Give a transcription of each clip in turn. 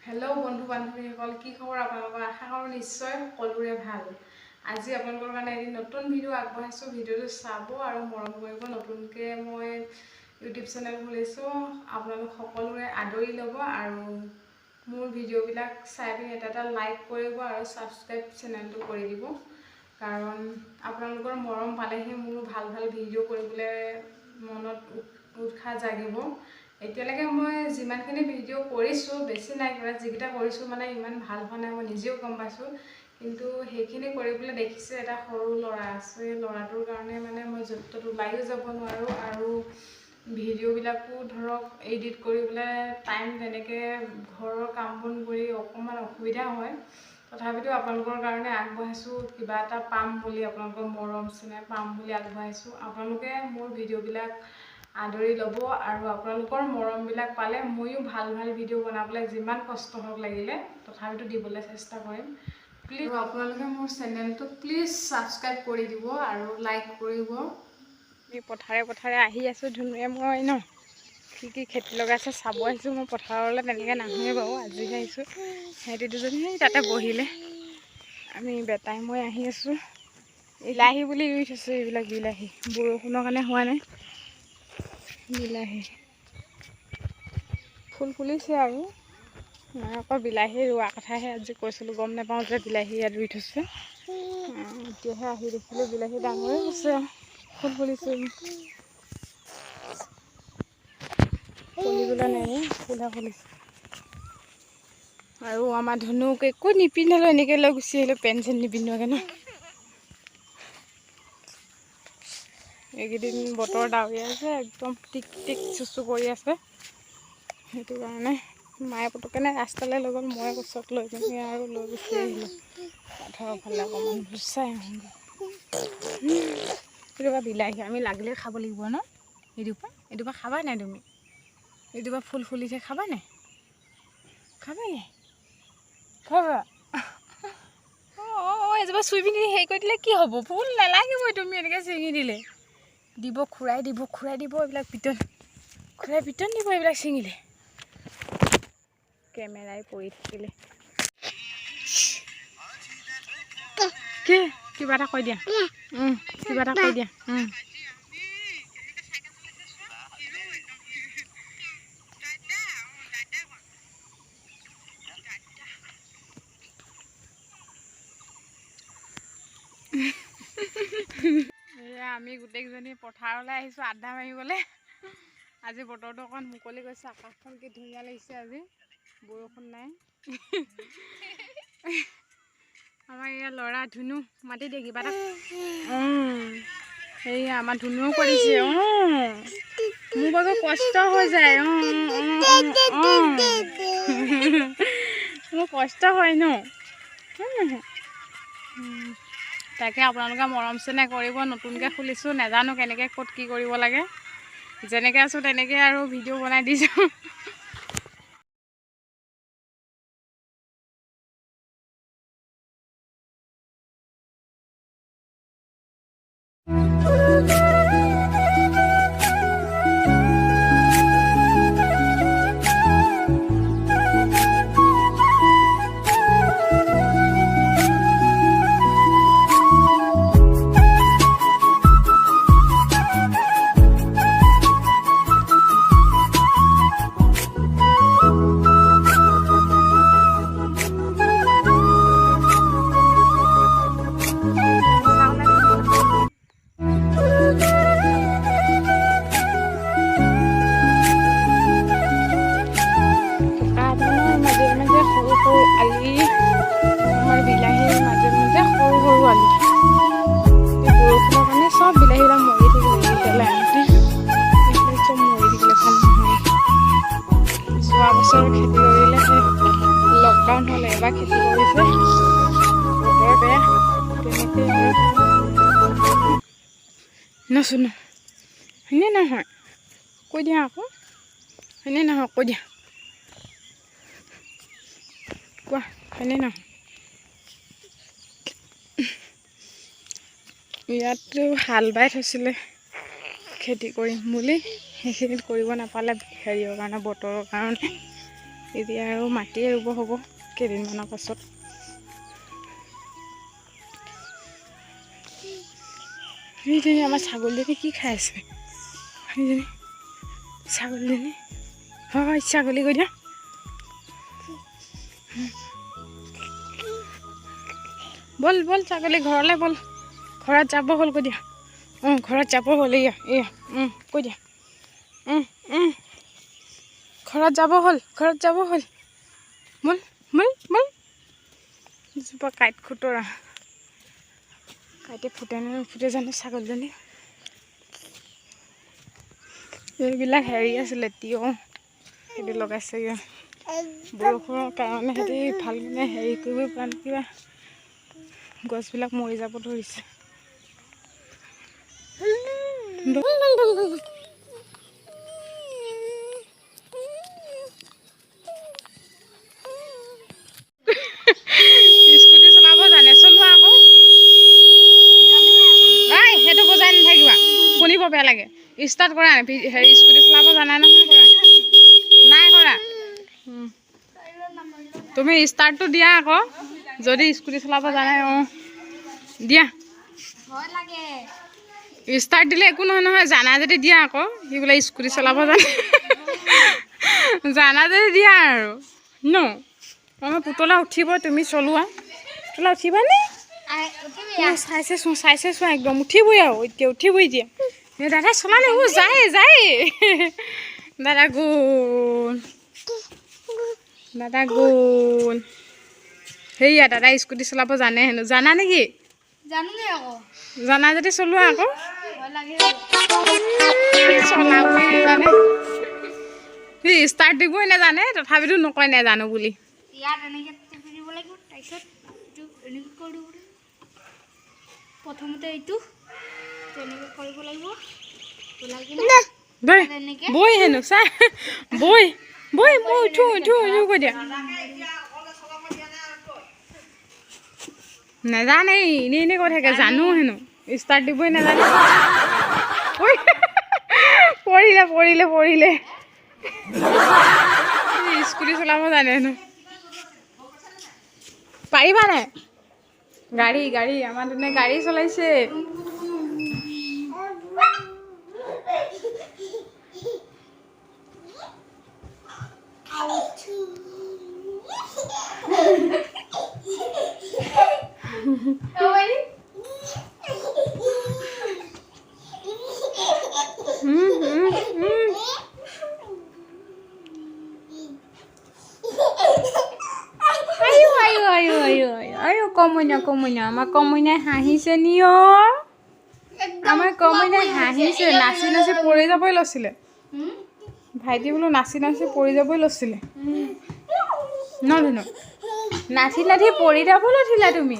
Hello बंधु बान्धवीসকল কি খবৰ আপোনালোকৰ আশা কৰোঁ নিশ্চয় সকলোৰে ভাল আজি আপোনালোকৰ কাৰণে এটি নতুন ভিডিও আগবঢ়াইছোঁ ভিডিওটো চাব আৰু মৰম কৰিব নতুনকৈ মই ইউটিউব চেনেল খুলিছোঁ আপোনালোক সকলোৰে আদৰি ল'ব আৰু মোৰ ভিডিওবিলাক চাই পিনে এটা লাইক কৰিব আৰু সাবস্ক্ৰাইব চেনেলটো কৰি দিব কাৰণ আপোনালোকৰ মৰম পালেহে মোৰ ভাল ভাল ভিডিও কৰিবলৈ মনত উৎসাহ জাগিব এতিয়ালৈকে মই যিমানখিনি ভিডিও কৰিছোঁ বেছি নাই কৰা যিকেইটা কৰিছোঁ মানে ইমান ভাল হোৱা নাই মই নিজেও গম পাইছোঁ কিন্তু সেইখিনি কৰিবলৈ দেখিছে এটা সৰু ল'ৰা আছে ল'ৰাটোৰ কাৰণে মানে মই য'ত ত'ত ওলাইও যাব নোৱাৰোঁ আৰু ভিডিওবিলাকো ধৰক এডিট কৰিবলৈ টাইম তেনেকৈ ঘৰৰ কাম বন কৰি অকণমান অসুবিধা হয় তথাপিতো আপোনালোকৰ কাৰণে আগবঢ়াইছোঁ কিবা এটা পাম বুলি আপোনালোকৰ মৰম চেনেহ পাম বুলি আগবঢ়াইছোঁ আপোনালোকে মোৰ ভিডিওবিলাক আদৰি ল'ব আৰু আপোনালোকৰ মৰমবিলাক পালে ময়ো ভাল ভাল ভিডিও বনাবলৈ যিমান কষ্ট হওক লাগিলে তথাপিতো দিবলৈ চেষ্টা কৰিম প্লিজ আপোনালোকে মোৰ চেনেলটো প্লিজ সাবস্ক্ৰাইব কৰি দিব আৰু লাইক কৰিব আমি পথাৰে পথাৰে আহি আছোঁ ধুনুৱে মই ন কি খেতি লগাইছে চাব আহিছোঁ মই পথাৰলৈ তেনেকৈ নাহোৱে বাৰু আজিহে আহিছোঁ সিহঁতি দুজনী সেই তাতে বহিলে আমি বেটাই মই আহি আছোঁ বিলাহী বুলি ৰুই থৈছোঁ এইবিলাক বিলাহী বৰষুণৰ কাৰণে হোৱা নাই বিলাহী ফুল ফুলিছে আৰু মই আকৌ বিলাহী ৰোৱা কথাহে আজি কৈছিলোঁ গম নাপাওঁ যে বিলাহী ইয়াত ৰুই থৈছে এতিয়াহে আহি দেখিলোঁ বিলাহী ডাঙৰে হৈছে ফুল ফুলিছে ফুলিবলৈ নাই ফুলা ফুলিছে আৰু আমাৰ ধনুক একো নিপিন্ধালোঁ এনেকৈ লৈ গুচি আহিলোঁ পেণ্ট চেণ্ট নিপিন্ধোৱাকৈ ন এইকেইদিন বতৰ ডাৱৰীয়া আছে একদম টিক টিক চুচু কৰি আছে সেইটো কাৰণে মায়ে পটককেনে ৰাস্তালৈ লৈ গ'ল মই ওচৰত লৈ পিনি আৰু লৈ গুচি আহিলোঁ পথাৰৰ ফালে অকণমান গুচাই আহোঁগৈ এইটোপা বিলাহী আমি লাগিলে খাব লাগিব ন এইটোপা খাবা নাই তুমি এইটোপা ফুল ফুলিছে খাবা নাই খাবা অঁ এজোপা চুই পিনি হেৰি কৰি দিলে কি হ'ব ফুল নালাগিবই তুমি এনেকৈ ছিঙি দিলে দিব খুৰাই দিব এইবিলাক পিটন দিব এইবিলাক ছিঙিলে কেমেৰাই পৰি থাকিলে কি কিবা এটা কৈ দিয়া কিবা এটা কৈ দিয়া আমি গোটেইকেইজনী পথাৰলৈ আহিছোঁ আড্ডা মাৰিবলৈ আজি বতৰটো অকণ মুকলি গৈছে আকাশখন কি ধুনীয়া লাগিছে আজি বৰষুণ নাই আমাৰ ইয়াৰ ল'ৰা ধুনু মাতি দিয়ে কিবা এটা সেয়া আমাৰ ধুনুও কৰিছে মোৰ বাৰু কষ্ট হৈ যায় মোৰ কষ্ট হয় ন তাকে আপোনালোকে মৰম চেনেহ কৰিব নতুনকৈ খুলিছোঁ নাজানো কেনেকৈ ক'ত কি কৰিব লাগে যেনেকৈ আছোঁ তেনেকৈ আৰু ভিডিঅ' বনাই দিছোঁ আলি আমাৰ বিলাহীৰ মাজে মাজে সৰু সৰু আলি বৰষুণৰ কাৰণে চব বিলাহীবিলাক মৰি থাকিলে পেলাই চব মৰি থাকিলে ভাল নহয় যোৱা বছৰ খেতি কৰিলে লকডাউন হ'লে এবাৰ খেতি কৰিছে বতৰ বেয়া তেনেকৈ আৰু নচোন হয়নে নহয় কৈ দিয়া আকৌ হয়নে নহয় কৈ দিয়া কোৱা হয়নে নহয় ইয়াতো হাল বাই থৈছিলে খেতি কৰিম বুলি সেইখিনিত কৰিব নাপালে হেৰিয়ৰ কাৰণে বতৰৰ কাৰণে এতিয়া আৰু মাটিয়ে ৰুব হ'ব কেইদিনমানৰ পাছত। সেইজনী আমাৰ ছাগলীজনী কি খাই আছে? সেইজনী ছাগলীজনী হয় ছাগলী কৈ দিয়া। বল বল ছাগলী ঘৰলৈ বল, ঘৰত যাব হ'ল কৈ দিয়া। ঘৰত যাব হ'ল। এয়া এয়া কৈ দিয়া। ঘৰত যাব হ'ল, ঘৰত যাব হ'ল। বল বল বল। জোপা কাঁইট খুতৰা, কাঁইটে ফুটে নে নুফুটে জানো ছাগলীজনী। এইবিলাক হেৰি আছিলে তিয়ঁহ, সেইটো লগাইছেগৈ। বৰষুণৰ কাৰণে সিহঁতি ভাল মানে হেৰি কৰিব পৰা নাই, কিবা গছবিলাক মৰি যাব ধৰিছে। স্কুটি চলাব জানে, চলোৱা আকৌ। সেইটো বজাই নাথাকিবা, শুনিব বেয়া লাগে। ষ্টাৰ্ট কৰা হেৰি স্কুটি চলাব জানা নহয়, কৰা নাই কৰা। তুমি ষ্টাৰ্টটো দিয়া আকৌ, যদি স্কুটি চলাব জানে। দিয়া ষ্টাৰ্ট দিলে একো নহয় নহয়, জানা যদি দিয়া আকৌ। সি বোলে স্কুটি চলাব জানে, জানা যদি দিয়া আৰু ন। পুতলা উঠিব, তুমি চলোৱা। পুতলা উঠিবানে? চাইছে চোৱা একদম উঠিবই আৰু এতিয়া, উঠিবই এতিয়া। দাদা চলালে যায় যায়। দাদা গ'ল, দাদা গ'ল। সেয়া দাদা স্কুটি চলাব জানে হেনো। জানা নেকি? জানা যদি চলোৱা আকৌ। চলাবই জানে, সি ষ্টাৰ্ট দিবই নাজানে, তথাপিতো নকয় নেজানো বুলি। প্ৰথমতে এইটো তেনেকৈ কৰিব লাগিব। বৈ হেনো চা, বৈ বৈ মই উঠো উঠো উঠো কৈ দিয়া। নাজানে, এনেই এনেই কৈ থাকে জানো হেনো, ষ্টাৰ্ট দিবই নাজানে। পৰিলে পৰিলে পৰিলে। স্কুটি চলাব জানে হেনো। পাৰিবা নাই? গাড়ী গাড়ী আমাৰ তেনে গাড়ী চলাইছে। কমইনা কমইনা, আমাৰ কমইনাই হাঁহিছে নিঅ। আমাৰ কমইনাই হাঁহিছে, নাচি নাচি পৰি যাবই লৈছিলে। ভাইটি বোলো নাচি নাচি পৰি যাবই লৈছিলে। ন ধুনু, নাচি নাচি পৰি যাব লৈছিলা তুমি।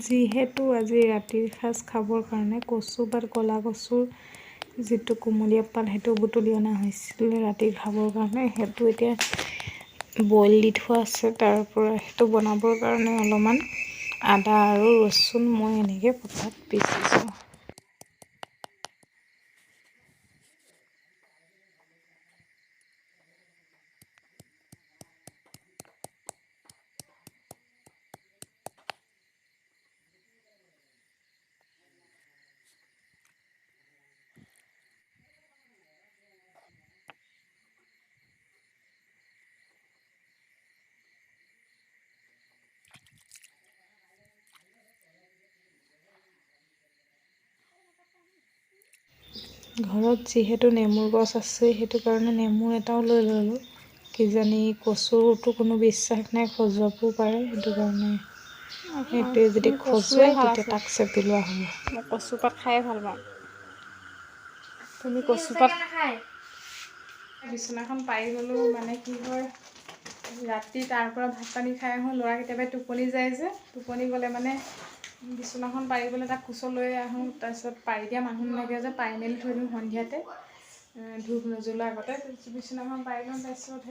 যিহেতু আজি ৰাতিৰ সাজ খাবৰ কাৰণে কচু পাত ক'লা কচুৰ যিটো কুমলীয়া পাত সেইটো বুটলি অনা হৈছিলে ৰাতি খাবৰ কাৰণে, সেইটো এতিয়া বইল দি থোৱা আছে। তাৰ পৰা সেইটো বনাবৰ কাৰণে অলপমান আদা আৰু ৰচুন মই এনেকৈ পটাত পিচিছোঁ। ঘৰত যিহেতু নেমুৰ গছ আছে, সেইটো কাৰণে নেমু এটাও লৈ ল'লোঁ। কিজানি কচুৰতো কোনো বিশ্বাস নাই, খজুৱাবও পাৰে, সেইটো কাৰণে সেইটোৱে যদি খজুৱাই তেতিয়া তাক চেপি লোৱা হ'ব। মই কচু পাত খাই ভাল পাওঁ। তুমি কচু পাত বিচনাখন পাৰি গ'লোঁ, মানে কি হয় ৰাতি তাৰ পৰা ভাত পানী খাই আহোঁ, ল'ৰা কেতিয়াবা টোপনি যায় যে, টোপনি গ'লে মানে বিচনাখন পাৰিবলৈ তাক কোচত লৈ আহোঁ। তাৰপিছত পাৰি দিয়া মানুহ নালাগে যে, পাৰি মেলি থৈ দিওঁ সন্ধিয়াতে ধূপ নজ্বলোৱাৰ আগতে বিচনাখন পাৰি লওঁ। তাৰপিছত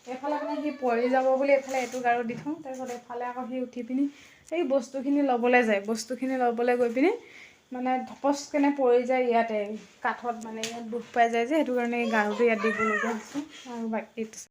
এইফালে মানে সি পৰি যাব বুলি এইফালে এইটো গাৰু দি থওঁ। তাৰপিছত এইফালে আকৌ সি উঠি পিনি এই বস্তুখিনি ল'বলৈ যায়, বস্তুখিনি ল'বলৈ গৈ পিনি মানে ধপচকেনে পৰি যায় ইয়াতে কাঠত, মানে ইয়াত দুখ পাই যায় যে, সেইটো কাৰণে এই গাৰুটো ইয়াত দিবলগীয়া হৈছে। আৰু বাকী